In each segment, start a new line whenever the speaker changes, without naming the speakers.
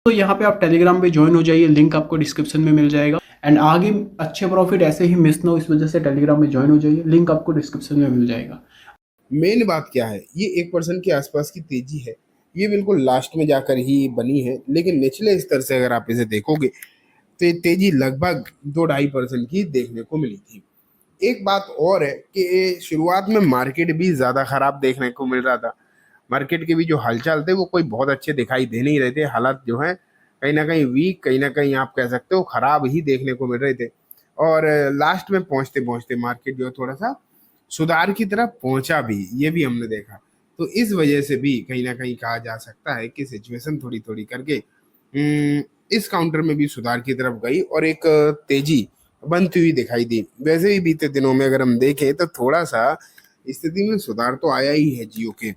तो यहाँ पे आप टेलीग्राम पे ज्वाइन हो जाइए, लिंक आपको डिस्क्रिप्शन में मिल जाएगा। एंड आगे अच्छे प्रॉफिट ऐसे ही मिस ना हो, इस वजह से टेलीग्राम में ज्वाइन हो जाइए, लिंक आपको डिस्क्रिप्शन में मिल जाएगा।
मेन बात क्या है, ये 1% के आसपास की तेजी है, ये बिल्कुल लास्ट में जाकर ही बनी है, लेकिन निचले स्तर से अगर आप इसे देखोगे तो ये तेजी लगभग 2-2.5% की देखने को मिली थी। एक बात और है कि शुरुआत में मार्केट भी ज्यादा खराब देखने को मिल रहा था। मार्केट के भी जो हालचाल थे वो कोई बहुत अच्छे दिखाई दे नहीं रहे थे। हालात जो है कहीं ना कहीं वीक, कहीं ना कहीं आप कह सकते हो खराब ही देखने को मिल रहे थे। और लास्ट में पहुंचते पहुंचते मार्केट जो है थोड़ा सा सुधार की तरफ पहुंचा भी, ये भी हमने देखा। तो इस वजह से भी कहीं ना कहीं कहा जा सकता है कि सिचुएशन थोड़ी थोड़ी करके इस काउंटर में भी सुधार की तरफ गई और एक तेजी बनती हुई दिखाई दी। वैसे ही बीते दिनों में अगर हम देखें तो थोड़ा सा स्थिति में सुधार तो आया ही है जियो के।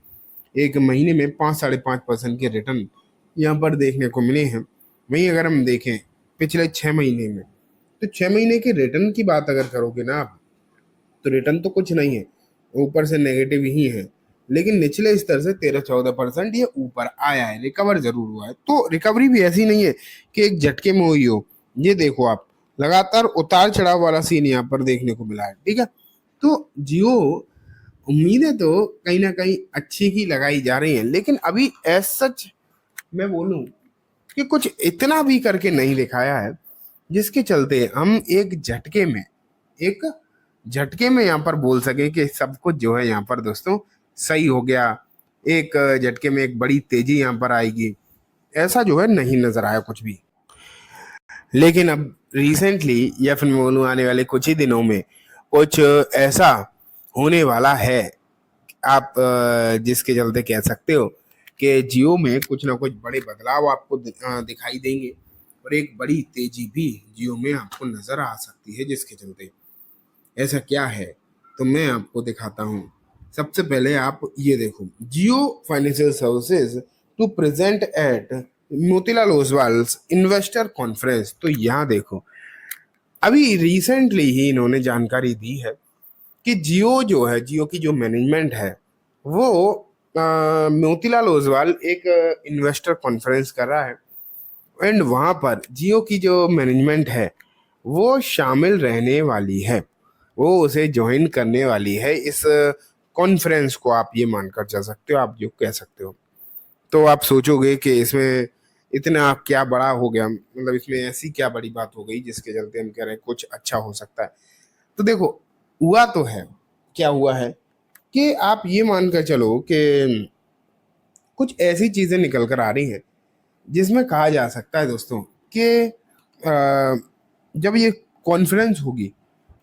एक महीने में 5-5.5% के रिटर्न यहाँ पर देखने को मिले हैं। वहीं अगर हम देखें पिछले 6 महीने में, तो 6 महीने के रिटर्न की बात अगर करोगे ना आप, तो रिटर्न तो कुछ नहीं है, ऊपर से नेगेटिव ही है। लेकिन निचले स्तर से 13-14% ये ऊपर आया है, रिकवर जरूर हुआ है। तो रिकवरी भी ऐसी नहीं है कि एक झटके में हुई हो। ये देखो आप, लगातार उतार चढ़ाव वाला सीन यहाँ पर देखने को मिला है। ठीक है, तो जियो उम्मीदें तो कहीं ना कहीं अच्छी ही लगाई जा रही हैं, लेकिन अभी एज सच मैं बोलूं कि कुछ इतना भी करके नहीं दिखाया है जिसके चलते हम एक झटके में यहाँ पर बोल सके कि सब कुछ जो है यहाँ पर दोस्तों सही हो गया। एक झटके में एक बड़ी तेजी यहाँ पर आएगी, ऐसा जो है नहीं नजर आया कुछ भी। लेकिन अब रिसेंटली या फिर मैं बोलूँ आने वाले कुछ ही दिनों में कुछ ऐसा होने वाला है, आप जिसके चलते कह सकते हो कि जियो में कुछ ना कुछ बड़े बदलाव आपको दिखाई देंगे और एक बड़ी तेजी भी जियो में आपको नजर आ सकती है। जिसके चलते ऐसा क्या है तो मैं आपको दिखाता हूँ। सबसे पहले आप ये देखो, Jio financial services to present at Motilal Oswal investor conference. तो यहाँ देखो, अभी रिसेंटली ही इन्होंने जानकारी दी है कि जियो जो है, जियो की जो मैनेजमेंट है वो मोतीलाल ओसवाल एक इन्वेस्टर कॉन्फ्रेंस कर रहा है। एंड वहां पर जियो की जो मैनेजमेंट है वो शामिल रहने वाली है, वो उसे ज्वाइन करने वाली है इस कॉन्फ्रेंस को। आप ये मानकर चल सकते हो, आप जो कह सकते हो। तो आप सोचोगे कि इसमें इतना क्या बड़ा हो गया, मतलब इसमें ऐसी क्या बड़ी बात हो गई जिसके चलते हम कह रहे हैं कुछ अच्छा हो सकता है। तो देखो, हुआ तो है, क्या हुआ है कि आप ये मानकर चलो कि कुछ ऐसी चीजें निकल कर आ रही हैं जिसमें कहा जा सकता है दोस्तों कि जब ये कॉन्फ्रेंस होगी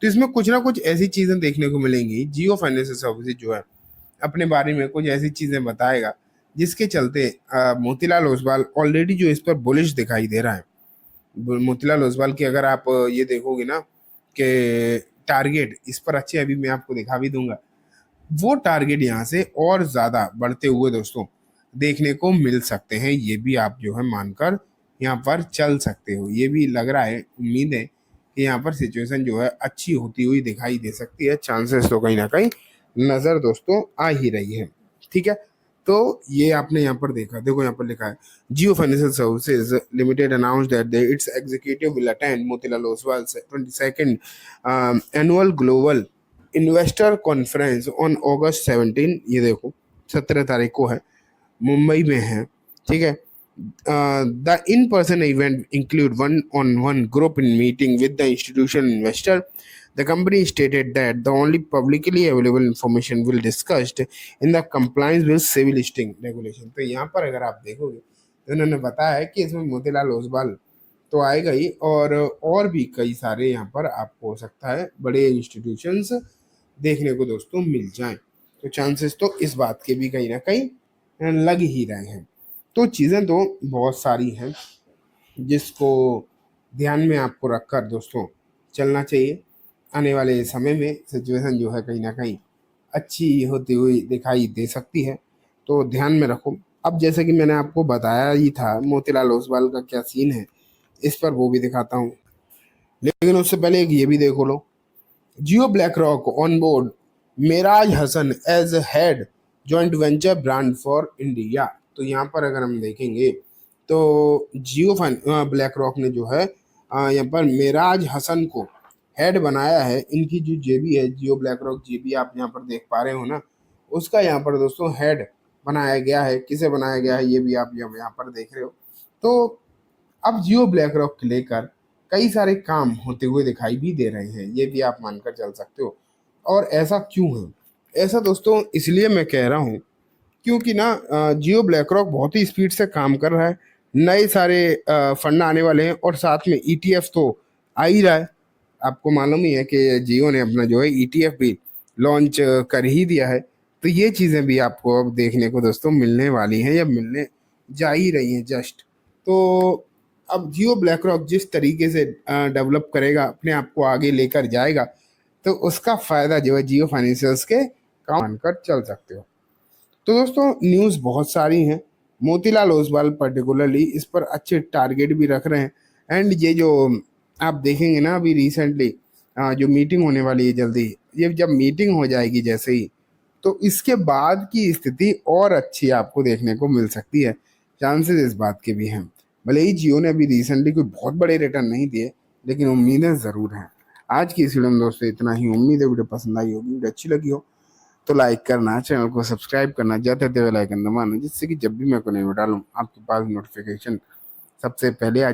तो इसमें कुछ ना कुछ ऐसी चीजें देखने को मिलेंगी। जियो फाइनेंशियल सर्विसेज जो है अपने बारे में कुछ ऐसी चीजें बताएगा जिसके चलते मोतीलाल ओसवाल ऑलरेडी जो इस पर बुलिश दिखाई दे रहा है। मोतीलाल ओसवाल की अगर आप ये देखोगे ना कि टारगेट इस पर अच्छे, अभी मैं आपको दिखा भी दूंगा, वो टारगेट यहाँ से और ज्यादा बढ़ते हुए दोस्तों देखने को मिल सकते हैं। ये भी आप जो है मानकर यहाँ पर चल सकते हो। ये भी लग रहा है, उम्मीद है कि यहाँ पर सिचुएशन जो है अच्छी होती हुई दिखाई दे सकती है। चांसेस तो कहीं ना कहीं नजर दोस्तों आ ही रही है। ठीक है, तो ये आपने यहाँ पर देखा, देखो यहाँ पर लिखा है Jio financial services limited announce that it's executive will attend Motilal Oswal 22nd annual global investor conference on August 17। ये देखो 17 तारीख को है, मुंबई में है। ठीक है, the in person event include one on one group in meeting with the institution investor. The company stated that the only publicly available information will discussed in the compliance with civil listing regulation। तो यहाँ पर अगर आप देखोगे तो उन्होंने बताया है कि इसमें मोतीलाल ओसवाल तो आएगा ही, और भी कई सारे यहाँ पर आपको हो सकता है बड़े इंस्टीट्यूशंस देखने को दोस्तों मिल जाएं। तो चांसेस तो इस बात के भी कहीं ना कहीं लग ही रहे हैं। तो चीज़ें तो बहुत सारी हैं जिसको ध्यान में आपको रखकर दोस्तों चलना चाहिए। आने वाले समय में सिचुएशन जो है कहीं ना कहीं अच्छी होती हुई दिखाई दे सकती है, तो ध्यान में रखो। अब जैसे कि मैंने आपको बताया ही था मोतीलाल ओसवाल का क्या सीन है, इस पर वो भी दिखाता हूँ। लेकिन उससे पहले एक ये भी देखो लो, Jio BlackRock on board Meraj Hasan as head joint venture brand for India. तो यहाँ पर अगर हम देखेंगे तो ब्लैक रॉक ने जो है यहाँ पर मेराज हसन को हेड बनाया है। इनकी जो जेबी है, जियो ब्लैक रॉक जेबी आप यहाँ पर देख पा रहे हो ना, उसका यहाँ पर दोस्तों हेड बनाया गया है। किसे बनाया गया है ये भी आप यहाँ पर देख रहे हो। तो अब जियो ब्लैक रॉक को लेकर कई सारे काम होते हुए दिखाई भी दे रहे हैं, ये भी आप मानकर चल सकते हो। और ऐसा क्यों है? ऐसा दोस्तों इसलिए मैं कह रहा हूँ क्योंकि ना जियो ब्लैक रॉक बहुत ही स्पीड से काम कर रहा है। नए सारे फंड आने वाले हैं और साथ में ईटीएफ तो आ ही रहा है। आपको मालूम ही है कि जियो ने अपना जो है ईटीएफ भी लॉन्च कर ही दिया है। तो ये चीज़ें भी आपको अब देखने को दोस्तों मिलने वाली हैं या मिलने जा ही रही हैं जस्ट। तो अब जियो ब्लैक रॉक जिस तरीके से डेवलप करेगा, अपने आप को आगे लेकर जाएगा, तो उसका फायदा जो है जियो फाइनेंशियल्स के काम मानकर चल सकते हो। तो दोस्तों न्यूज़ बहुत सारी हैं। मोतीलाल ओसवाल पर्टिकुलरली इस पर अच्छे टारगेट भी रख रहे हैं। एंड ये जो आप देखेंगे ना अभी रिसेंटली जो मीटिंग होने वाली है जल्दी, ये जब मीटिंग हो जाएगी जैसे ही, तो इसके बाद की स्थिति और अच्छी आपको देखने को मिल सकती है। चांसेस इस बात के भी हैं। भले ही जियो ने अभी रिसेंटली कोई बहुत बड़े रिटर्न नहीं दिए, लेकिन उम्मीदें ज़रूर हैं। आज की इस वीडियो में दोस्तों इतना ही। उम्मीद है वीडियो पसंद आई होगी। वीडियो अच्छी लगी हो तो लाइक करना, चैनल को सब्सक्राइब करना, जाते बेल आइकन दबाना, जिससे कि जब भी मैं कोई वीडियो डालूं आपके पास नोटिफिकेशन सबसे पहले आ जाए।